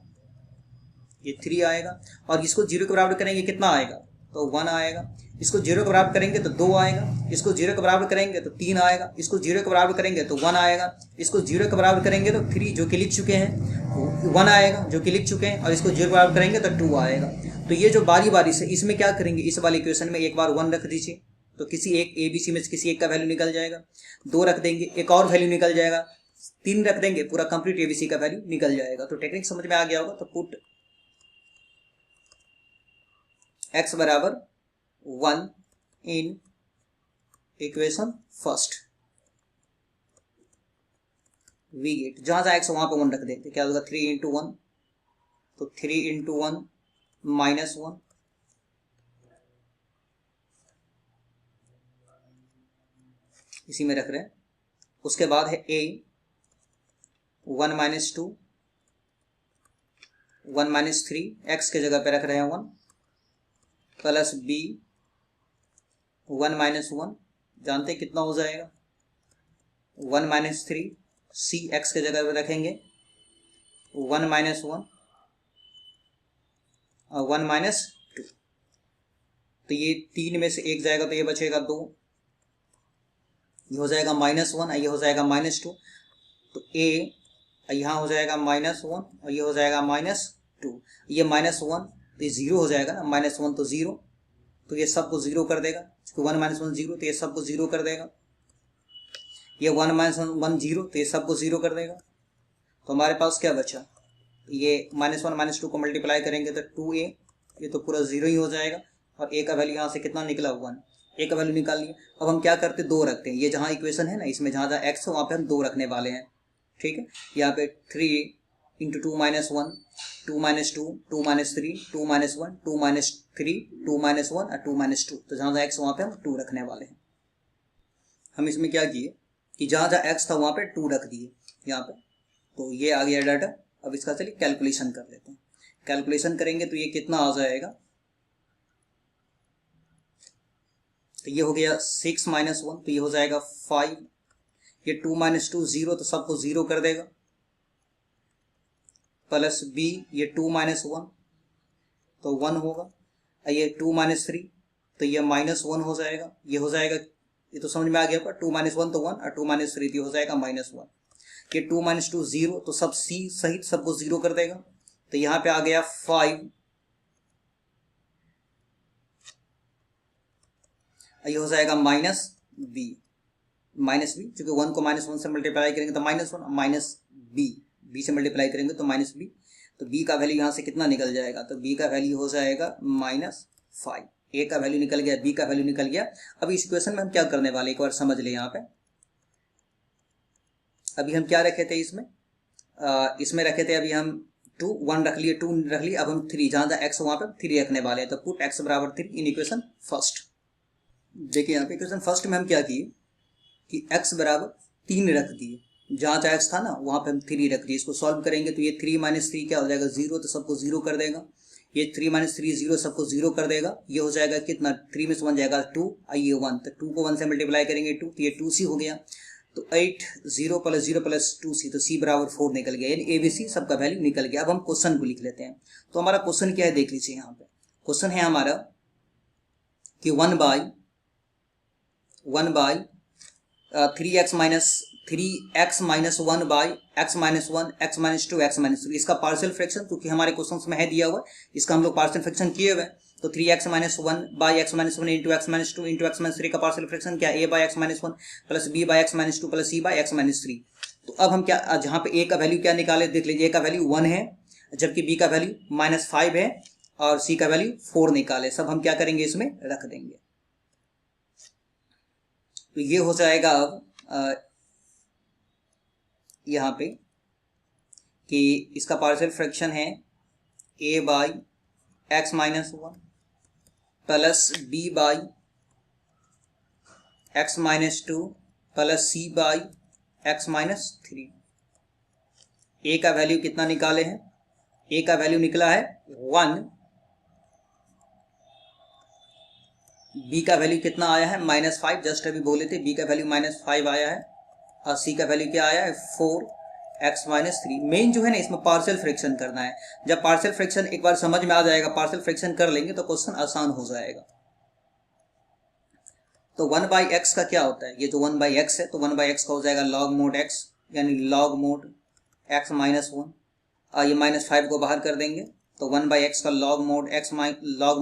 ये 3 आएगा। और इसको जीरो के बराबर करेंगे कितना आएगा, तो 1 आएगा। इसको जीरो के बराबर करेंगे तो 2 आएगा। इसको जीरो के बराबर करेंगे तो 3 आएगा। इसको जीरो के बराबर करेंगे तो 1 आएगा। इसको जीरो के बराबर करेंगे तो 3 जो कि लिख चुके हैं, 1 आएगा जो कि लिख चुके हैं, और इसको जीरो के बराबर करेंगे तो 2 आएगा। तो ये जो बारी बारी से इसमें क्या करेंगे, इस वाले इक्वेशन में एक बार 1 रख दीजिए, तो किसी एक ABC में से किसी एक का वैल्यू निकल जाएगा। 2 रख देंगे, एक और वैल्यू निकल जाएगा। 3 रख देंगे, पूरा कंप्लीट ABC का वैल्यू निकल जाएगा। तो टेक्निक समझ में आ गया होगा। तो पुट x बराबर 1 in equation first, we get जहां जहां x वहां पे 1 रख देते, क्या होगा 3 इंटू 1, तो 3 इंटू 1 माइनस 1, इसी में रख रहे हैं। उसके बाद है a 1 माइनस 2 1 माइनस 3, एक्स के जगह पे रख रहे हैं 1, प्लस b 1 माइनस 1, जानते कितना हो जाएगा 1 माइनस 3, c एक्स के जगह पे रखेंगे 1 माइनस 1 और 1 माइनस 2, तो ये 3 में से एक जाएगा तो ये बचेगा 2, ये हो जाएगा माइनस 1, ये हो जाएगा माइनस 2, तो a यहाँ हो जाएगा माइनस 1 और ये हो जाएगा माइनस 2, ये माइनस 1 तो ये 0 हो जाएगा ना, माइनस 1 तो 0, तो ये सबको 0 कर देगा, क्योंकि 1 माइनस 1 0, तो ये सबको 0 कर देगा। ये 1 माइनस 1 0, तो ये सबको 0 कर देगा। तो हमारे पास क्या बचा, ये माइनस 1 माइनस 2 को मल्टीप्लाई करेंगे तो 2a, ये तो पूरा 0 ही हो जाएगा। और a का वैल्यू यहाँ से कितना निकला 1, a का वैल्यू निकाल लिया। अब हम क्या करते, 2 रखते हैं। ये जहाँ इक्वेशन है ना, इसमें जहाँ जहाँ x है वहाँ पे हम 2 रखने वाले हैं, ठीक है। यहाँ पे 3 into 2 minus 1, 2 minus 2, 2 minus 3, 2 minus 1, 2 minus 3, 2 minus 1 और 2 माइनस 2, तो जहाँ जहाँ x वहाँ पे हम 2 रखने वाले हैं। हम इसमें क्या किए कि जहाँ जहाँ x था वहाँ पे 2 रख दिए यहाँ पे, तो ये आ गया डाटा। अब इसका चलिए कैलकुलेशन कर लेते हैं। कैलकुलेशन करेंगे तो ये कितना आ जाएगा, तो ये हो गया 6 माइनस 1, तो ये हो जाएगा 5, ये 2 माइनस 2 0, तो सबको 0 कर देगा, प्लस b ये 2 माइनस 1 तो 1 होगा, ये 2 माइनस 3 तो ये माइनस 1 हो जाएगा, ये हो जाएगा, ये तो समझ में आ गया पर 2 माइनस 1 तो 1 और 2 माइनस 3 हो जाएगा माइनस 1, ये 2 माइनस 2 0, तो सब c सहित सबको 0 कर देगा, तो यहाँ पे आ गया 5, ये हो जाएगा माइनस b, क्योंकि 1 को माइनस 1 से मल्टीप्लाई करेंगे तो माइनस 1, माइनस b से मल्टीप्लाई करेंगे तो माइनस b, तो b का वैल्यू यहाँ से कितना निकल जाएगा, तो b का वैल्यू हो जाएगा माइनस 5, a का वैल्यू निकल गया, b का वैल्यू निकल गया। अब इस इक्वेशन में हम क्या करने वाले, एक बार समझ ले। यहाँ पे अभी हम क्या रखे थे, इसमें रखे थे अभी हम 2 1 रख लिए, 2 रख लिए। अब हम 3, जहाँ जहाँ x वहाँ पे 3 रखने वाले हैं, तो पुट x बराबर 3 इन इक्वेशन फर्स्ट। देखिए यहाँ पे इक्वेशन फर्स्ट में हम क्या किए कि x बराबर 3 रख दिए, जहाँ जहाँ x था ना वहाँ पे हम 3 रख दिए। इसको सॉल्व करेंगे तो ये 3 माइनस 3 क्या हो जाएगा 0, तो सबको 0 कर देगा। ये 3 माइनस 3 0, सबको 0 कर देगा। ये हो जाएगा कितना, 3 में से 1 जाएगा 2, ये 1, तो 2 को 1 से मल्टीप्लाई करेंगे 2, तो ये 2c हो गया। तो 8 0 प्लस 0 प्लस 2c, तो c बराबर 4 निकल गया, यानी ABC सबका वैल्यू निकल गया। अब हम क्वेश्चन को लिख लेते हैं। तो हमारा क्वेश्चन क्या है देख लीजिए। यहाँ पे क्वेश्चन है हमारा कि 1 by 3x minus 1 by x minus 1 x minus 2 x minus 3, इसका पार्शियल फ्रैक्शन, क्योंकि हमारे क्वेश्चन में है दिया हुआ, इसका हम लोग पार्शियल फ्रैक्शन किए हुए। तो 3x minus 1 by x minus 1 into x minus 2 into x minus 3 का पार्शियल फ्रैक्शन क्या है, a by x minus 1 plus b by x minus 2 plus c by x minus 3। तो अब हम क्या, जहाँ पे a का वैल्यू क्या निकाले देख लीजिए, a का वैल्यू 1 है, जबकि b का वैल्यू माइनस 5 है और c का वैल्यू 4 निकाले। सब हम क्या करेंगे, इसमें रख देंगे। तो ये हो जाएगा अब यहाँ पे कि इसका पार्शियल फ्रैक्शन है a by x minus 1 plus B by x minus 2 plus C by x minus 3। A का वैल्यू कितना निकाले हैं? ए का वैल्यू निकला है 1, बी का वैल्यू कितना आया है -5, जस्ट अभी बोले थे बी का वैल्यू -5 आया है, और सी का वैल्यू क्या आया है 4 एक्स माइनस 3। मेन जो है ना इसमें पार्शियल फ्रैक्शन करना है। जब पार्शियल फ्रैक्शन एक बार समझ में आ जाएगा, पार्शियल फ्रैक्शन कर लेंगे तो क्वेश्चन आसान हो जाएगा। तो 1/x का क्या होता है? ये जो 1/x है तो 1/x का हो जाएगा log mod x, यानी log mod x माइनस 1, और ये -5 को बाहर कर देंगे तो 1/x का log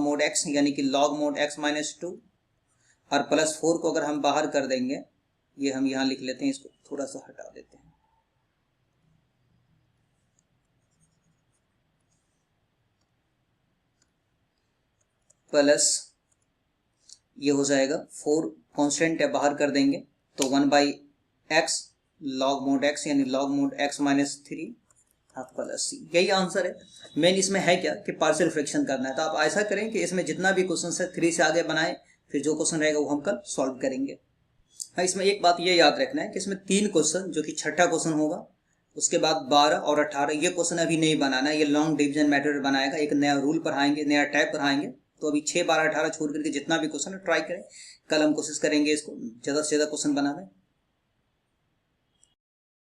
mod x यानी कि log mod x माइनस 2, और प्लस 4 को अगर हम बाहर कर देंगे, ये हम यहाँ लिख लेते हैं, इसको थोड़ा सा हटा देते हैं, प्लस ये हो जाएगा 4 कांस्टेंट है बाहर कर देंगे तो 1/x log mod x यानी log mod x minus 3 plus c. यही आंसर है। मेन इसमें है क्या कि पार्शियल फ्रैक्शन करना है। तो आप ऐसा करें कि इसमें जितना भी क्वेश्चन है 3 से आगे बनाए, फिर जो क्वेश्चन रहेगा वो हम कल सॉल्व करेंगे। हाँ, इसमें एक बात ये याद रखना है कि इसमें 3 क्वेश्चन, जो कि छठा क्वेश्चन होगा, उसके बाद 12 और 18, ये क्वेश्चन अभी नहीं बनाना है, ये लॉन्ग डिवीजन मेथड बनाएगा, एक नया रूल पढ़ाएंगे, नया टाइप पढ़ाएंगे। तो अभी 6, 12, 18 छोड़ करके जितना भी क्वेश्चन है ट्राई करें। कल हम कोशिश करेंगे इसको ज़्यादा से ज़्यादा क्वेश्चन बनाना है।